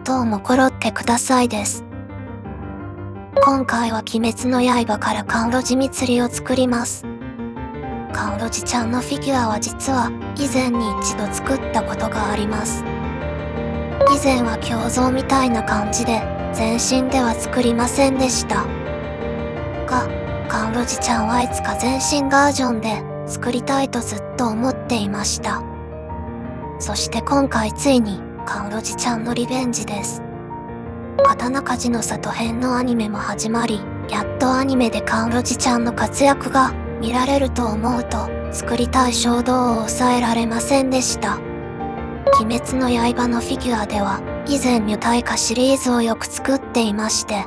どうもコロッケくださいです。今回は鬼滅の刃から甘露寺蜜を作ります。甘露寺ちゃんのフィギュアは実は以前に一度作ったことがあります。以前は胸像みたいな感じで全身では作りませんでした。が、甘露寺ちゃんはいつか全身バージョンで作りたいとずっと思っていました。そして今回ついに甘露寺ちゃんのリベンジです。刀鍛冶の里編のアニメも始まり、やっとアニメで甘露寺ちゃんの活躍が見られると思うと、作りたい衝動を抑えられませんでした。鬼滅の刃のフィギュアでは、以前女体化シリーズをよく作っていまして、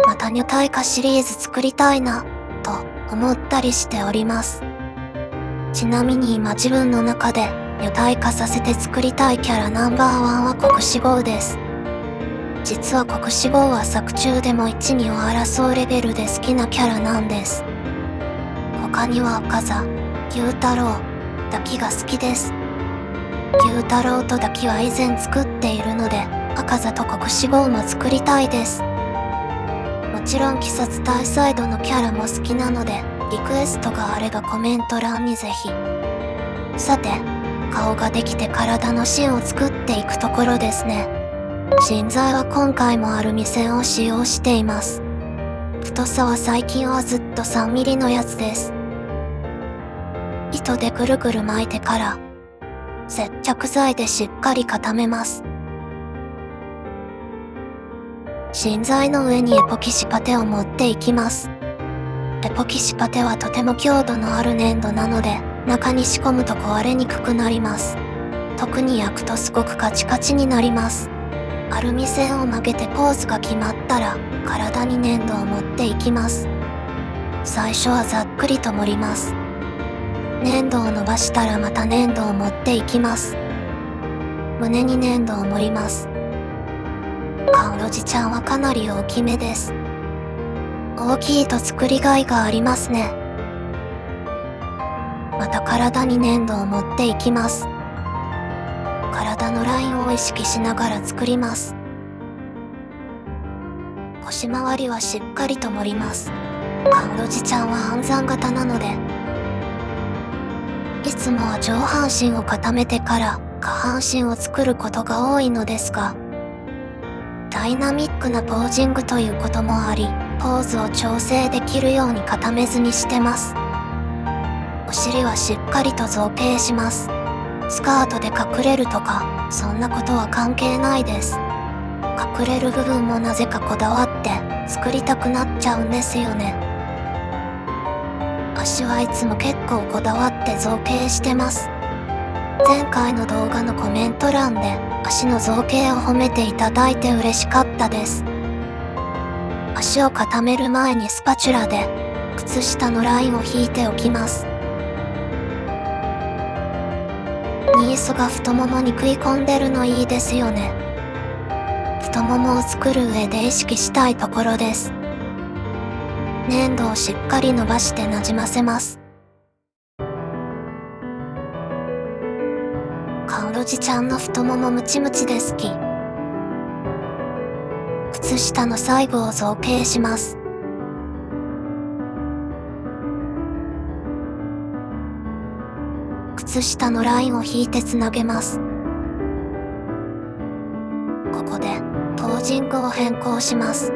また女体化シリーズ作りたいな、と思ったりしております。ちなみに今自分の中で女体化させて作りたいキャラナンバーワンは国士号です。実は国士号は作中でも1、2を争うレベルで好きなキャラなんです。他には赤座、牛太郎、ダキが好きです。牛太郎とダキは以前作っているので、赤座と国士号も作りたいです。もちろん鬼殺隊サイドのキャラも好きなので、リクエストがあればコメント欄にぜひ。さて、顔ができて体の芯を作っていくところですね。芯材は今回もアルミ線を使用しています。太さは最近はずっと3ミリのやつです。糸でぐるぐる巻いてから、接着剤でしっかり固めます。芯材の上にエポキシパテを持っていきます。エポキシパテはとても強度のある粘土なので、中に仕込むと壊れにくくなります。特に焼くとすごくカチカチになります。アルミ線を曲げてポーズが決まったら、体に粘土を持っていきます。最初はざっくりと盛ります。粘土を伸ばしたらまた粘土を持っていきます。胸に粘土を盛ります。甘露寺ちゃんはかなり大きめです。大きいと作りがいがありますね。また体に粘土を持っていきます。体のラインを意識しながら作ります。腰回りはしっかりと盛ります。甘露寺ちゃんは暗算型なので、いつもは上半身を固めてから下半身を作ることが多いのですが、ダイナミックなポージングということもあり、ポーズを調整できるように固めずにしてます。お尻はしっかりと造形します。スカートで隠れるとか、そんなことは関係ないです。隠れる部分もなぜかこだわって作りたくなっちゃうんですよね。足はいつも結構こだわって造形してます。前回の動画のコメント欄で足の造形を褒めていただいて嬉しかったです。足を固める前にスパチュラで靴下のラインを引いておきます。ニースが太ももに食い込んでるのいいですよね。太ももを作る上で意識したいところです。粘土をしっかり伸ばしてなじませます。甘露寺ちゃんの太ももムチムチで好き。靴下の最後を造形します。靴下のラインを引いてつなげます。ここでポージングを変更します。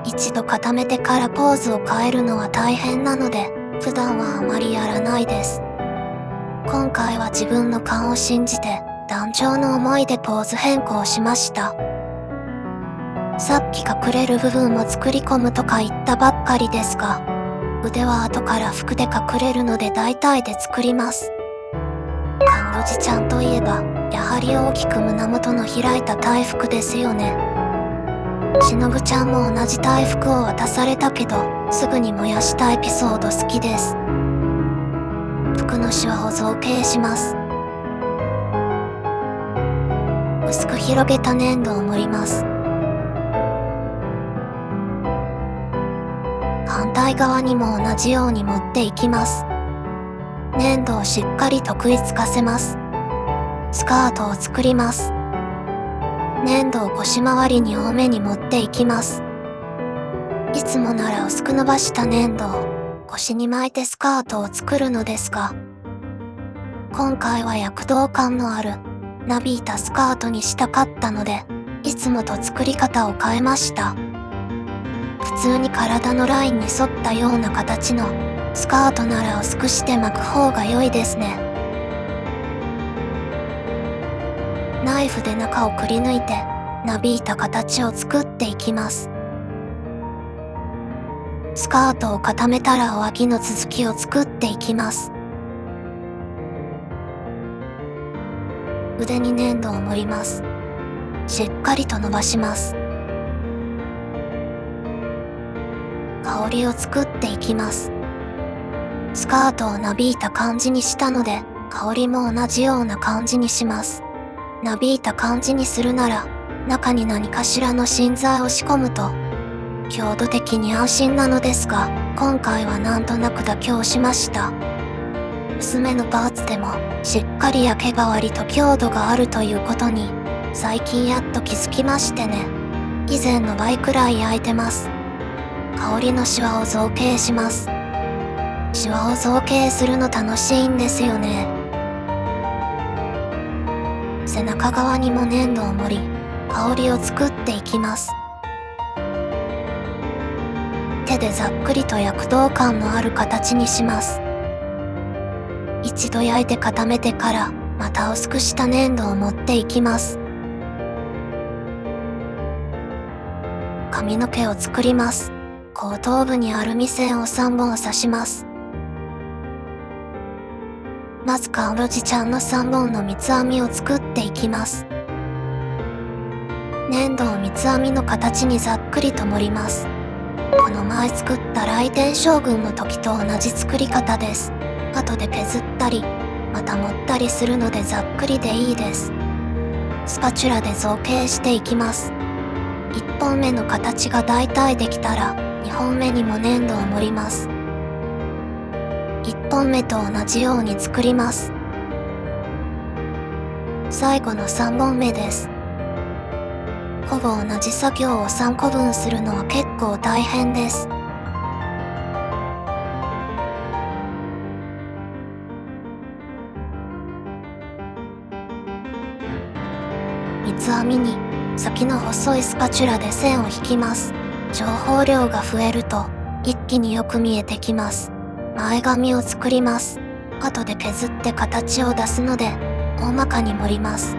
一度固めてからポーズを変えるのは大変なので、普段はあまりやらないです。今回は自分の勘を信じて、団長の思いでポーズ変更しました。さっき隠れる部分を作り込むとか言ったばっかりですが、腕は後から服で隠れるので大体で作ります。甘露寺ちゃんといえば、やはり大きく胸元の開いた大服ですよね。しのぶちゃんも同じ大服を渡されたけど、すぐに燃やしたエピソード好きです。服のシワを造形します。薄く広げた粘土を盛ります。反対側にも同じように持っていきます。粘土をしっかりと食いつかせます。スカートを作ります。粘土を腰回りに多めに持っていきます。いつもなら薄く伸ばした粘土を腰に巻いてスカートを作るのですが、今回は躍動感のあるなびいたスカートにしたかったので、いつもと作り方を変えました。普通に体のラインに沿ったような形のスカートなら薄くして巻く方が良いですね。ナイフで中をくり抜いてなびいた形を作っていきます。スカートを固めたらお脇の続きを作っていきます。腕に粘土を盛ります。しっかりと伸ばします。香りを作っていきます。スカートをなびいた感じにしたので、香りも同じような感じにします。なびいた感じにするなら、中に何かしらの芯材を仕込むと、強度的に安心なのですが、今回はなんとなく妥協しました。薄めのパーツでも、しっかり焼けば割と強度があるということに、最近やっと気づきましてね。以前の倍くらい焼いてます。香りのシワを造形します。シワを造形するの楽しいんですよね。背中側にも粘土を盛り、香りを作っていきます。手でざっくりと躍動感のある形にします。一度焼いて固めてから、また薄くした粘土を持っていきます。髪の毛を作ります。後頭部にアルミ線を3本刺します。まずカンロジちゃんの3本の三つ編みを作っていきます。粘土を三つ編みの形にざっくりと盛ります。この前作った雷電将軍の時と同じ作り方です。後で削ったり、また盛ったりするのでざっくりでいいです。スパチュラで造形していきます。1本目の形がだいたいできたら、2本目にも粘土を盛ります。1本目と同じように作ります。最後の3本目です。ほぼ同じ作業を3個分するのは結構大変です。三つ編みに先の細いスパチュラで線を引きます。情報量が増えると一気によく見えてきます。前髪を作ります。後で削って形を出すので大まかに盛ります。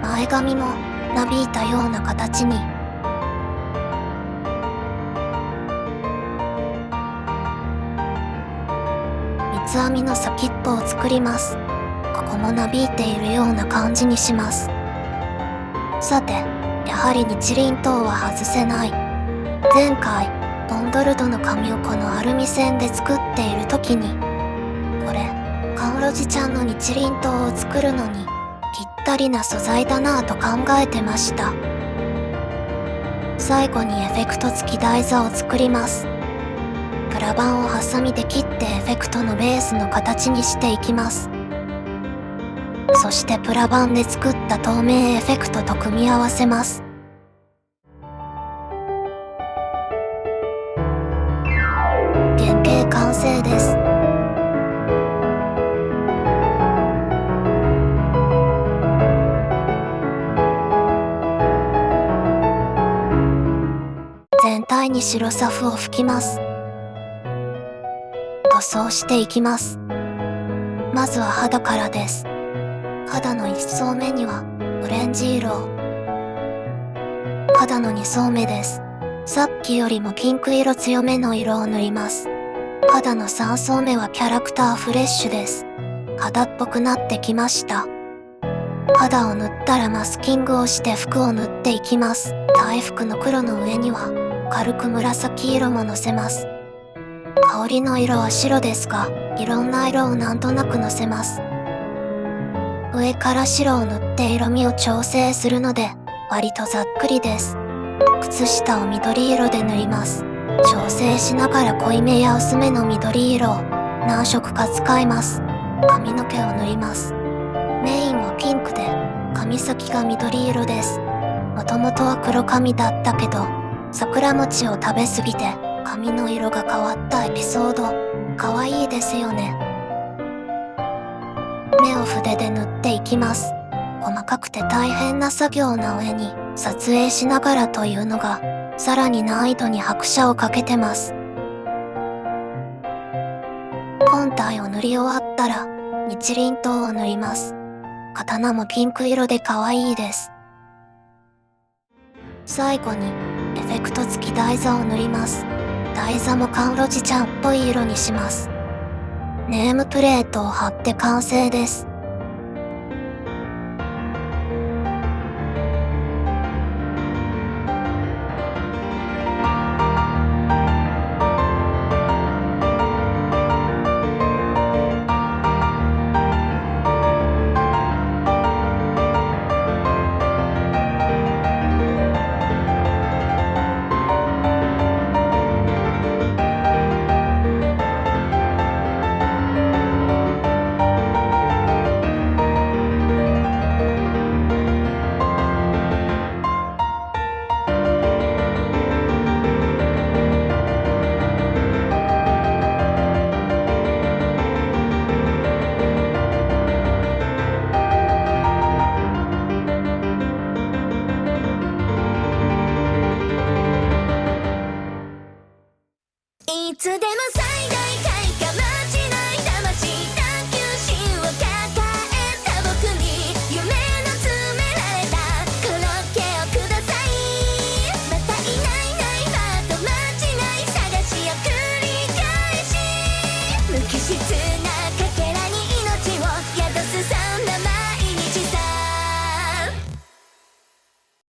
前髪もなびいたような形に。三つ編みの先っぽを作ります。ここもなびいているような感じにします。さて、やはり日輪刀は外せない。前回、ボンドルドの紙をこのアルミ線で作っている時に、これ、カンロジちゃんの日輪刀を作るのに、ぴったりな素材だなぁと考えてました。最後にエフェクト付き台座を作ります。プラ板をハサミで切ってエフェクトのベースの形にしていきます。そしてプラ板で作った透明エフェクトと組み合わせます。原型完成です。全体に白サフを吹きます。塗装していきます。まずは肌からです。肌の1層目にはオレンジ色を。肌の2層目です。さっきよりもピンク色強めの色を塗ります。肌の3層目はキャラクターフレッシュです。肌っぽくなってきました。肌を塗ったらマスキングをして服を塗っていきます。大服の黒の上には軽く紫色ものせます。香りの色は白ですが、いろんな色をなんとなくのせます。上から白を塗って色味を調整するので、割とざっくりです。靴下を緑色で塗ります。調整しながら濃いめや薄めの緑色を何色か使います。髪の毛を塗ります。メインはピンクで、髪先が緑色です。もともとは黒髪だったけど、桜餅を食べすぎて髪の色が変わったエピソード。かわいいですよね。目を筆で塗っていきます。細かくて大変な作業な上に撮影しながらというのが、さらに難易度に拍車をかけてます。本体を塗り終わったら、日輪刀を塗ります。刀もピンク色で可愛いです。最後に、エフェクト付き台座を塗ります。台座も甘露寺ちゃんっぽい色にします。ネームプレートを貼って完成です。いつでもさ